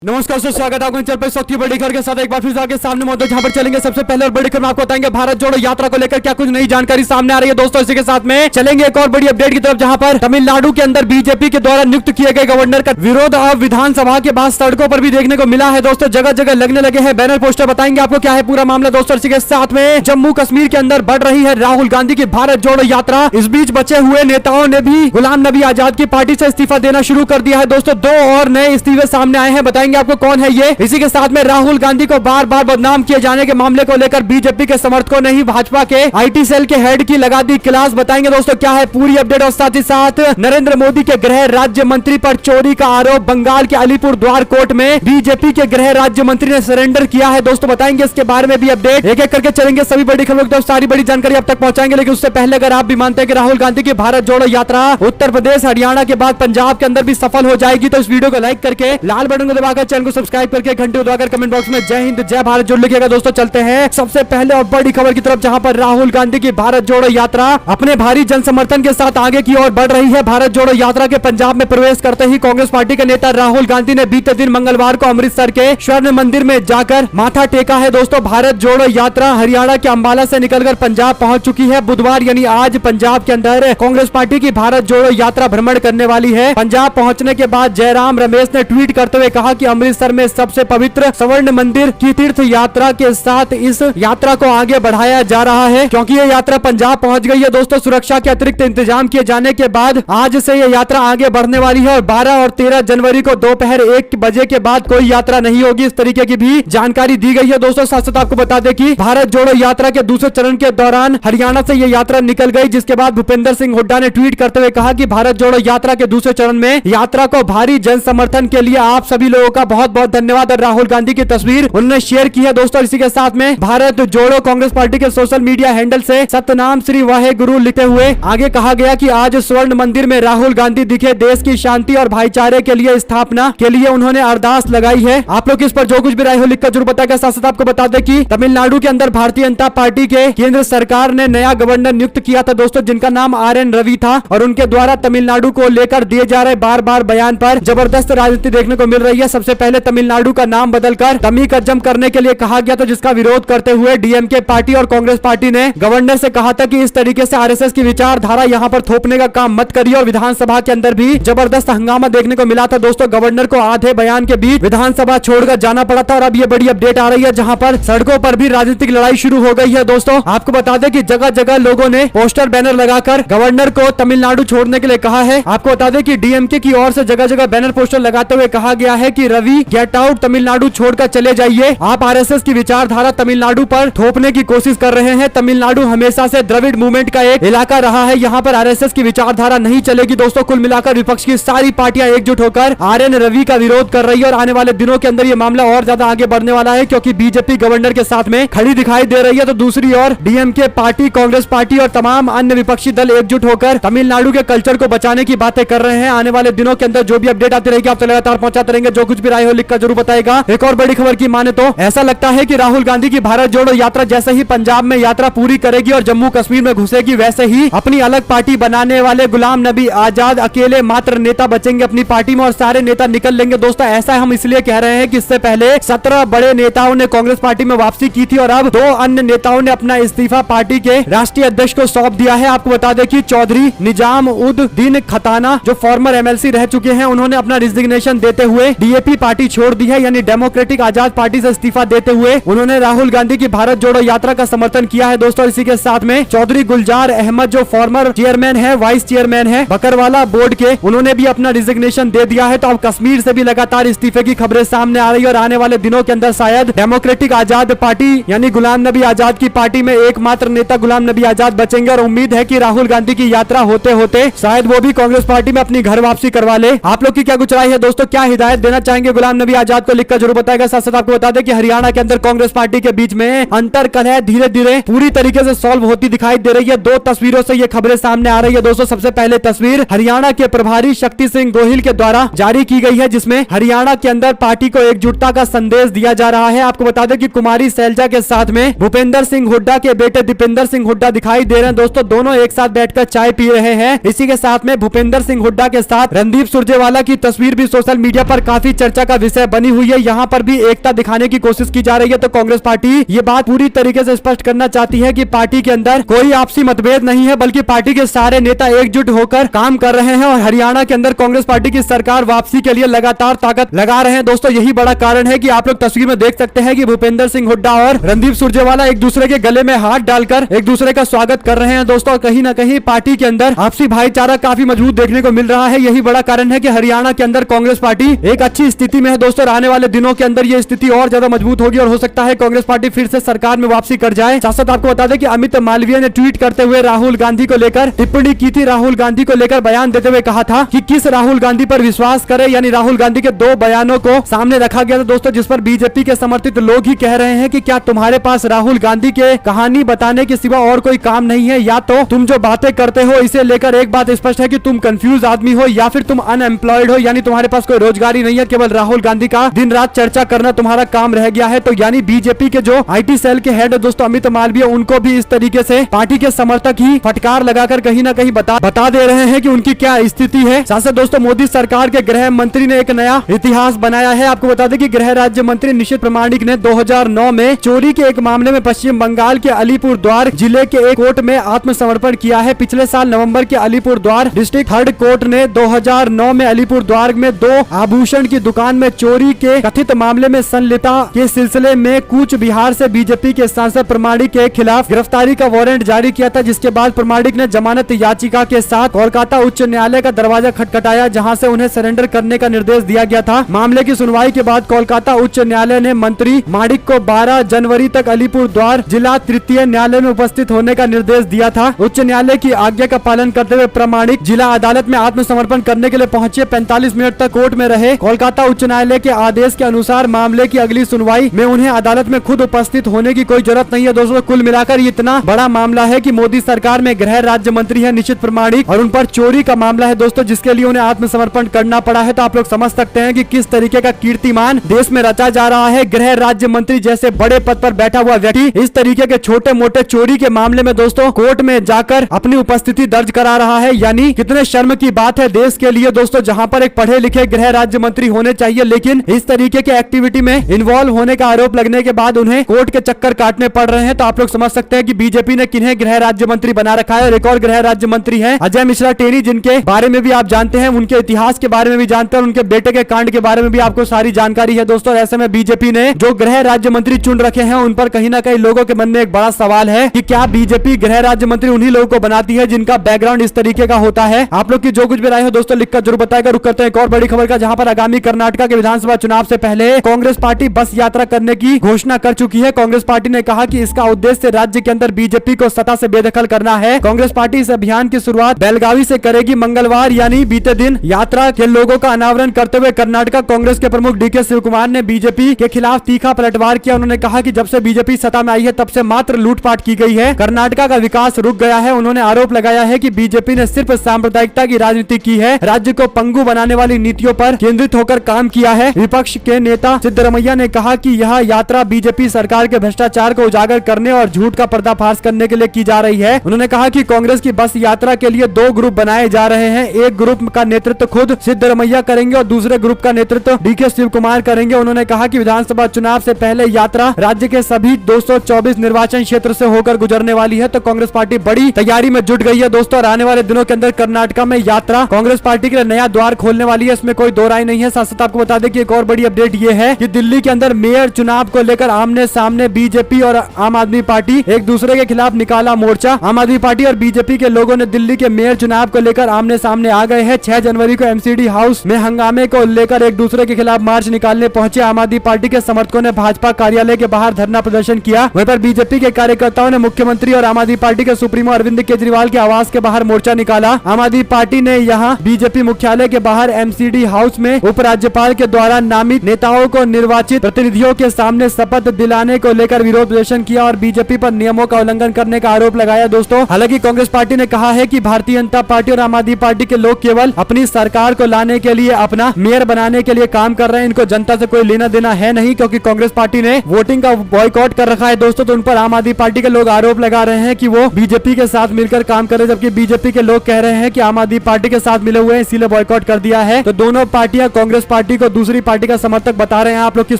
नमस्कार सर, स्वागत है आपको पर सख्ती बड़ी खबर के साथ एक बार फिर आपके सामने मौजूद है, जहां पर चलेंगे सबसे पहले और बड़ी खबर में आपको बताएंगे भारत जोड़ो यात्रा को लेकर क्या कुछ नई जानकारी सामने आ रही है। दोस्तों इसी के साथ में चलेंगे एक और बड़ी अपडेट की तरफ, जहां पर तमिलनाडु के अंदर बीजेपी के द्वारा नियुक्त किए गए गवर्नर का विरोध अब विधानसभा के बाद सड़कों पर भी देखने को मिला है। दोस्तों जगह जगह लगने लगे हैं बैनर पोस्टर। बताएंगे आपको क्या है पूरा मामला। दोस्तों इसी के साथ में जम्मू कश्मीर के अंदर बढ़ रही है राहुल गांधी की भारत जोड़ो यात्रा। इस बीच बचे हुए नेताओं ने भी गुलाम नबी आजाद की पार्टी से इस्तीफा देना शुरू कर दिया है। दोस्तों दो और नए इस्तीफे सामने आए हैं, बताएंगे आपको कौन है ये। इसी के साथ में राहुल गांधी को बार बार बदनाम किए जाने के मामले को लेकर बीजेपी के समर्थकों ने ही भाजपा के आईटी सेल के हेड की लगा दी क्लास। बताएंगे दोस्तों क्या है पूरी अपडेट। और साथ ही साथ नरेंद्र मोदी के गृह राज्य मंत्री पर चोरी का आरोप, बंगाल के अलीपुर द्वार कोर्ट में बीजेपी के गृह राज्य मंत्री ने सरेंडर किया है। दोस्तों बताएंगे इसके बारे में भी अपडेट, एक एक करके चलेंगे सभी बड़ी खबरों की सारी बड़ी जानकारी अब तक पहुंचाएंगे। लेकिन उससे पहले अगर आप भी मानते हैं कि राहुल गांधी की भारत जोड़ो यात्रा उत्तर प्रदेश हरियाणा के बाद पंजाब के अंदर भी सफल हो जाएगी, तो इस वीडियो को लाइक करके लाल बटन को दबाकर चैनल को सब्सक्राइब करके घंटे दबाकर कमेंट बॉक्स में जय हिंद जय भारत जोड़ लिखिएगा। दोस्तों चलते हैं सबसे पहले और बड़ी खबर की तरफ, जहां पर राहुल गांधी की भारत जोड़ो यात्रा अपने भारी जन समर्थन के साथ आगे की ओर बढ़ रही है। भारत जोड़ो यात्रा के पंजाब में प्रवेश करते ही कांग्रेस पार्टी के नेता राहुल गांधी ने बीते दिन मंगलवार को अमृतसर के स्वर्ण मंदिर में जाकर माथा टेका है। दोस्तों भारत जोड़ो यात्रा हरियाणा के अंबाला से निकलकर पंजाब पहुंच चुकी है। बुधवार यानी आज पंजाब के अंदर कांग्रेस पार्टी की भारत जोड़ो यात्रा भ्रमण करने वाली है। पंजाब पहुंचने के बाद जयराम रमेश ने ट्वीट करते हुए कहा कि अमृतसर में सबसे पवित्र स्वर्ण मंदिर की तीर्थ यात्रा के साथ इस यात्रा को आगे बढ़ाया जा रहा है, क्योंकि ये यात्रा पंजाब पहुंच गई है। दोस्तों सुरक्षा के अतिरिक्त इंतजाम किए जाने के बाद आज से ये यात्रा आगे बढ़ने वाली है और 12 और 13 जनवरी को दोपहर 1 बजे के बाद कोई यात्रा नहीं होगी, इस तरीके की भी जानकारी दी गई है। दोस्तों साथ साथ आपको बता दें कि भारत जोड़ो यात्रा के दूसरे चरण के दौरान हरियाणा से यह यात्रा निकल गई, जिसके बाद भूपेंद्र सिंह हुड्डा ने ट्वीट करते हुए कहा कि भारत जोड़ो यात्रा के दूसरे चरण में यात्रा को भारी जन समर्थन के लिए आप सभी लोगों का बहुत बहुत धन्यवाद। और राहुल गांधी की तस्वीर उन्होंने शेयर की है। दोस्तों इसी के साथ में भारत जोड़ो कांग्रेस पार्टी के सोशल मीडिया हैंडल से सतनाम श्री वाहे गुरु लिखते हुए आगे कहा गया कि आज स्वर्ण मंदिर में राहुल गांधी दिखे, देश की शांति और भाईचारे के लिए स्थापना के लिए उन्होंने अरदास लगाई है। आप लोग इस पर जो कुछ भी राय हो लिखकर जरूर बताएगा। साथ साथ आपको बता दें कि तमिलनाडु के अंदर भारतीय जनता पार्टी के केंद्र सरकार ने नया गवर्नर नियुक्त किया था दोस्तों, जिनका नाम RN रवि था। और उनके द्वारा तमिलनाडु को लेकर दिए जा रहे बार बार बयान पर जबरदस्त राजनीति देखने को मिल रही है। सबसे पहले तमिलनाडु का नाम बदलकर तमिकज्जम करने के लिए कहा गया था, जिसका विरोध करते हुए डीएमके पार्टी और कांग्रेस पार्टी ने गवर्नर से कहा था कि इस तरीके से आरएसएस की विचारधारा यहां पर थोपने का काम मत करिए। और विधानसभा के अंदर भी जबरदस्त हंगामा देखने को मिला था दोस्तों। गवर्नर को आधे बयान के बीच विधानसभा छोड़कर जाना पड़ा था। और अब ये बड़ी अपडेट आ रही है, जहां पर सड़कों पर भी राजनीतिक लड़ाई शुरू हो गई है। दोस्तों आपको बता दें कि जगह जगह लोगों ने पोस्टर बैनर लगाकर गवर्नर को तमिलनाडु छोड़ने के लिए कहा है। आपको बता दें कि डीएमके की ओर से जगह जगह बैनर पोस्टर लगाते हुए कहा गया है कि रवि गेट आउट, तमिलनाडु छोड़कर चले जाइए। आप आरएसएस की विचारधारा तमिलनाडु पर थोपने की कोशिश कर रहे हैं। तमिलनाडु हमेशा से द्रविड़ मूवमेंट का एक इलाका रहा है, यहाँ पर आरएसएस की विचारधारा नहीं चलेगी। दोस्तों कुल मिलाकर विपक्ष की सारी पार्टियां एकजुट होकर RN रवि का विरोध कर रही है। और आने वाले दिनों के अंदर ये मामला और ज्यादा आगे बढ़ने वाला है, क्योंकि बीजेपी गवर्नर के साथ में खड़ी दिखाई दे रही है। तो दूसरी ओर डीएमके पार्टी, कांग्रेस पार्टी और तमाम अन्य विपक्षी दल एकजुट होकर तमिलनाडु के कल्चर को बचाने की बातें कर रहे हैं। आने वाले दिनों के अंदर जो भी अपडेट आती रहेगी आप लगातार पहुंचाते रहेंगे। जो कुछ भी राय हो लिखकर जरूर बताएगा। एक और बड़ी खबर की माने तो ऐसा लगता है कि राहुल गांधी की भारत जोड़ो यात्रा जैसे ही पंजाब में यात्रा पूरी करेगी और जम्मू कश्मीर में घुसेगी, वैसे ही अपनी अलग पार्टी बनाने वाले गुलाम नबी आजाद अकेले मात्र नेता बचेंगे अपनी पार्टी में और सारे नेता निकल लेंगे। दोस्तों ऐसा हम इसलिए कह रहे हैं कि इससे पहले 17 बड़े नेताओं ने कांग्रेस पार्टी में वापसी की थी और अब 2 अन्य नेताओं ने अपना इस्तीफा पार्टी के राष्ट्रीय अध्यक्ष को सौंप दिया है। आपको बता दें कि चौधरी निजाम उद दीन खताना जो फॉर्मर MLC रह चुके हैं, उन्होंने अपना रिजिग्नेशन देते हुए डीएपी पार्टी छोड़ दी है, यानी डेमोक्रेटिक आजाद पार्टी से इस्तीफा देते हुए उन्होंने राहुल गांधी की भारत जोड़ो यात्रा का समर्थन किया है। दोस्तों इसी के साथ में चौधरी गुलजार अहमद जो फॉर्मर चेयरमैन है, वाइस चेयरमैन है बकरवाला बोर्ड के, उन्होंने भी अपना रिजिग्नेशन दे दिया है। तो अब कश्मीर से भी लगातार इस्तीफे की खबरें सामने आ रही है और आने वाले दिनों के अंदर शायद डेमोक्रेटिक आजाद पार्टी यानी गुलाम नबी आजाद की पार्टी में एकमात्र नेता गुलाम नबी आजाद बचेंगे। और उम्मीद है कि राहुल गांधी की यात्रा होते होते शायद वो भी कांग्रेस पार्टी में अपनी घर वापसी करवा ले। आप लोग की क्या कुछ राय है दोस्तों? क्या हिदायत देना चाहेंगे गुलाम नबी आजाद को? लिखकर जरूर बताएगा। साथ साथ आपको बता दें कि हरियाणा के अंदर कांग्रेस पार्टी के बीच में अंतर कलह धीरे धीरे पूरी तरीके से सॉल्व होती दिखाई दे रही है। 2 तस्वीरों से ये खबरें सामने आ रही है दोस्तों। सबसे पहले तस्वीर हरियाणा के प्रभारी शक्ति सिंह गोहिल के द्वारा जारी की गई है, जिसमें हरियाणा के अंदर पार्टी को एकजुटता का संदेश दिया जा रहा है। आपको बता दें कि कुमारी शैलजा के साथ में भूपेंद्र सिंह हुड्डा के बेटे दीपेंद्र सिंह हुड्डा दिखाई दे रहे हैं दोस्तों। दोनों एक साथ बैठकर चाय पी रहे हैं। इसी के साथ में भूपेंद्र सिंह हुड्डा के साथ रणदीप सुरजेवाला की तस्वीर भी सोशल मीडिया पर काफी चर्चा का विषय बनी हुई है। यहाँ पर भी एकता दिखाने की कोशिश की जा रही है। तो कांग्रेस पार्टी ये बात पूरी तरीके से स्पष्ट करना चाहती है कि पार्टी के अंदर कोई आपसी मतभेद नहीं है, बल्कि पार्टी के सारे नेता एकजुट होकर काम कर रहे हैं और हरियाणा के अंदर कांग्रेस पार्टी की सरकार वापसी के लिए लगातार ताकत लगा रहे हैं। दोस्तों यही बड़ा कारण है कि आप लोग तस्वीर में देख सकते हैं कि भूपेंद्र सिंह हुड्डा और रणदीप सुरजेवाला एक दूसरे के गले में हाथ डालकर एक दूसरे का स्वागत कर रहे हैं। दोस्तों कहीं ना कहीं पार्टी के अंदर आपसी भाईचारा काफी मजबूत देखने को मिल रहा है। यही बड़ा कारण है कि हरियाणा के अंदर कांग्रेस पार्टी एक अच्छी स्थिति में है। दोस्तों आने वाले दिनों के अंदर ये स्थिति और ज्यादा मजबूत होगी और हो सकता है कांग्रेस पार्टी फिर से सरकार में वापसी कर जाए। साथ साथ आपको बता दें कि अमित मालवीय ने ट्वीट करते हुए राहुल गांधी को लेकर टिप्पणी की थी। राहुल गांधी को लेकर बयान देते हुए कहा था कि किस राहुल गांधी पर विश्वास करे, यानी राहुल गांधी के दो बयानों को सामने रखा गया था दोस्तों, जिस पर बीजेपी के समर्थित लोग ही कह रहे हैं कि क्या तुम्हारे पास राहुल गांधी के कहानी बताने के सिवा और कोई काम नहीं है, या तो तुम जो बातें करते हो इसे लेकर एक बात स्पष्ट है कि तुम कंफ्यूज आदमी हो या फिर तुम अनएम्प्लॉयड हो, यानी तुम्हारे पास कोई रोजगारी नहीं है, केवल राहुल गांधी का दिन रात चर्चा करना तुम्हारा काम रह गया है। तो यानी बीजेपी के जो आईटी सेल के हेड दोस्तों अमित मालवीय, उनको भी इस तरीके से पार्टी के समर्थक ही फटकार लगाकर कहीं ना कहीं बता दे रहे हैं कि उनकी क्या स्थिति है। साथ साथ दोस्तों मोदी सरकार के गृह मंत्री ने एक नया इतिहास बनाया है। आपको बता दें कि गृह राज्य मंत्री निशित प्रामाणिक ने 2009 में चोरी के एक मामले में पश्चिम बंगाल के अलीपुर द्वार जिले के एक कोर्ट में आत्मसमर्पण किया है। पिछले साल नवंबर के अलीपुर द्वार डिस्ट्रिक्ट थर्ड कोर्ट ने 2009 में अलीपुर द्वार में 2 आभूषण की दुकान में चोरी के कथित मामले में संलिप्तता के सिलसिले में कूच बिहार से बीजेपी के सांसद प्रामाणिक के खिलाफ गिरफ्तारी का वारंट जारी किया था, जिसके बाद प्रामाणिक ने जमानत याचिका के साथ कोलकाता उच्च न्यायालय का दरवाजा खटखटाया, जहां से उन्हें सरेंडर करने का निर्देश दिया गया था। मामले की सुनवाई के बाद कोलकाता उच्च न्यायालय ने मंत्री माणिक को 12 जनवरी तक अलीपुर द्वार जिला तृतीय न्यायालय में उपस्थित होने का निर्देश दिया था। उच्च न्यायालय की आज्ञा का पालन करते हुए प्रामाणिक जिला अदालत में आत्मसमर्पण करने के लिए पहुंचे। 45 मिनट तक कोर्ट में रहे। कोलकाता उच्च न्यायालय के आदेश के अनुसार मामले की अगली सुनवाई में उन्हें अदालत में खुद उपस्थित होने की कोई जरूरत नहीं है। दोस्तों कुल मिलाकर ये इतना बड़ा मामला है कि मोदी सरकार में गृह राज्य मंत्री है निशित प्रामाणिक और उन पर चोरी का मामला है दोस्तों, जिसके लिए उन्हें आत्मसमर्पण करना पड़ा है। तो आप लोग समझ सकते हैं कि किस तरीके का कीर्तिमान देश में रचा जा रहा है। गृह राज्य मंत्री जैसे बड़े पद पर बैठा हुआ व्यक्ति इस तरीके के छोटे मोटे चोरी के मामले में दोस्तों कोर्ट में जाकर अपनी उपस्थिति दर्ज करा रहा है, यानी कितने शर्म की बात है देश के लिए दोस्तों, जहां पर एक पढ़े लिखे गृह राज्य मंत्री होने चाहिए, लेकिन इस तरीके के एक्टिविटी में इन्वॉल्व होने का आरोप लगने के बाद उन्हें कोर्ट के चक्कर काटने पड़ रहे हैं। तो आप लोग समझ सकते हैं कि बीजेपी ने किन्हें गृह राज्य मंत्री बना रखा है। और एक और गृह राज्य मंत्री है अजय मिश्रा टेनी, जिनके बारे में भी आप जानते हैं, उनके इतिहास के बारे में भी जानते हैं, उनके बेटे के कांड के बारे में भी आपको सारी जानकारी है दोस्तों। ऐसे में बीजेपी ने जो गृह राज्य मंत्री चुन रखे हैं उन पर कहीं ना कहीं लोगों के मन में एक बड़ा सवाल है कि क्या बीजेपी गृह राज्य मंत्री उन्हीं लोगों को बनाती है जिनका बैकग्राउंड इस तरीके का होता है। आप लोग की जो कुछ भी राय हो दोस्तों लिखकर जरूर बताएगा। रुक करते हैं एक और बड़ी खबर का, जहां पर आगामी कर्नाटका के विधानसभा चुनाव से पहले कांग्रेस पार्टी बस यात्रा करने की घोषणा कर चुकी है। कांग्रेस पार्टी ने कहा कि इसका उद्देश्य राज्य के अंदर बीजेपी को सत्ता से बेदखल करना है। कांग्रेस पार्टी इस अभियान की शुरुआत बेलगावी से करेगी। मंगलवार यानी बीते दिन यात्रा के लोगों का अनावरण करते हुए कर्नाटका कांग्रेस के प्रमुख डीके शिव कुमार ने बीजेपी के खिलाफ तीखा पलटवार किया। उन्होंने कहा कि जब से बीजेपी सत्ता में आई है तब से मात्र लूटपाट की गई है, कर्नाटका का विकास रुक गया है। उन्होंने आरोप लगाया है कि बीजेपी ने सिर्फ सांप्रदायिकता की राजनीति की है, राज्य को पंगु बनाने वाली नीतियों पर केंद्रित होकर काम किया है। विपक्ष के नेता सिद्धरमैया ने कहा कि यह यात्रा बीजेपी सरकार के भ्रष्टाचार को उजागर करने और झूठ का पर्दाफाश करने के लिए की जा रही है। उन्होंने कहा कि कांग्रेस की बस यात्रा के लिए 2 ग्रुप बनाए जा रहे हैं। एक ग्रुप का नेतृत्व खुद सिद्धरमैया करेंगे और दूसरे ग्रुप का नेतृत्व डीके शिव कुमार करेंगे। उन्होंने कहा कि विधानसभा चुनाव से पहले यात्रा राज्य के सभी 224 निर्वाचन क्षेत्र से होकर गुजरने वाली है। तो कांग्रेस पार्टी बड़ी तैयारी में जुट गई है दोस्तों, और आने वाले दिनों के अंदर कर्नाटका में यात्रा कांग्रेस पार्टी के लिए नया द्वार खोलने वाली है, इसमें कोई दो राय नहीं है। साथ साथ आपको बता दें कि एक और बड़ी अपडेट ये है कि दिल्ली के अंदर मेयर चुनाव को लेकर आमने सामने बीजेपी और आम आदमी पार्टी एक दूसरे के खिलाफ निकाला मोर्चा। आम आदमी पार्टी और बीजेपी के लोगों ने दिल्ली के मेयर चुनाव को लेकर आमने सामने आ गए हैं। 6 जनवरी को एमसीडी हाउस में हंगामे को लेकर एक दूसरे के खिलाफ मार्च निकालने पहुंचे आम आदमी पार्टी के समर्थकों ने भाजपा कार्यालय के बाहर धरना प्रदर्शन किया। वहीं पर बीजेपी के कार्यकर्ताओं ने मुख्यमंत्री और आम आदमी पार्टी के सुप्रीमो अरविंद केजरीवाल के आवास के बाहर मोर्चा निकाला। आम आदमी पार्टी ने यहां बीजेपी मुख्यालय के बाहर एमसीडी हाउस में उपराज्यपाल के द्वारा नामित नेताओं को निर्वाचित प्रतिनिधियों के सामने शपथ दिलाने को लेकर विरोध प्रदर्शन किया और बीजेपी पर नियमों का उल्लंघन करने का आरोप लगाया दोस्तों। हालांकि कांग्रेस पार्टी ने कहा है कि भारतीय जनता पार्टी और आम आदमी पार्टी के लोग केवल अपनी सरकार को लाने के लिए, अपना मेयर बनाने के लिए काम कर रहे हैं। इनको जनता से कोई लेना देना है नहीं, क्योंकि कांग्रेस पार्टी ने वोटिंग का बॉयकॉट कर रखा है दोस्तों। तो उन पर आम आदमी पार्टी के लोग आरोप लगा रहे हैं कि वो बीजेपी के साथ मिलकर काम कर रहे हैं, जबकि बीजेपी के लोग कह रहे हैं कि आम आदमी पार्टी के साथ मिले हुए हैं, इसीलिए बॉयकॉट कर दिया है। तो दोनों पार्टियां कांग्रेस पार्टी को दूसरी पार्टी का समर्थक बता रहे हैं। आप लोग किस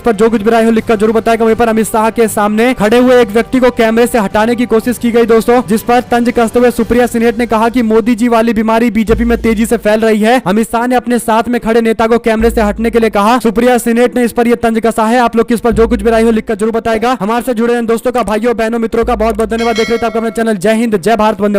पर जो कुछ भी राय हो लिखकर जरूर बताएगा। वहीं पर अमित शाह के सामने खड़े हुए एक व्यक्ति को कैमरे से हटाने की कोशिश की गई दोस्तों, जिस पर तंज कसते हुए सुप्रिया सिनेट ने कहा कि मोदी जी वाली बीमारी बीजेपी में तेजी से फैल रही है। अमित शाह ने अपने साथ में खड़े नेता को कैमरे से हटने के लिए कहा। सुप्रिया सिनेट ने इस पर यह तंज कसा है। आप लोग किस पर जो कुछ भी राय हो लिखकर जरूर बताएगा। हमारे से जुड़े दोस्तों का, भाइयों बहनों मित्रों का बहुत बहुत धन्यवाद। देख रहे थे आपका अपना चैनल। जय हिंद, जय भारत, वंदे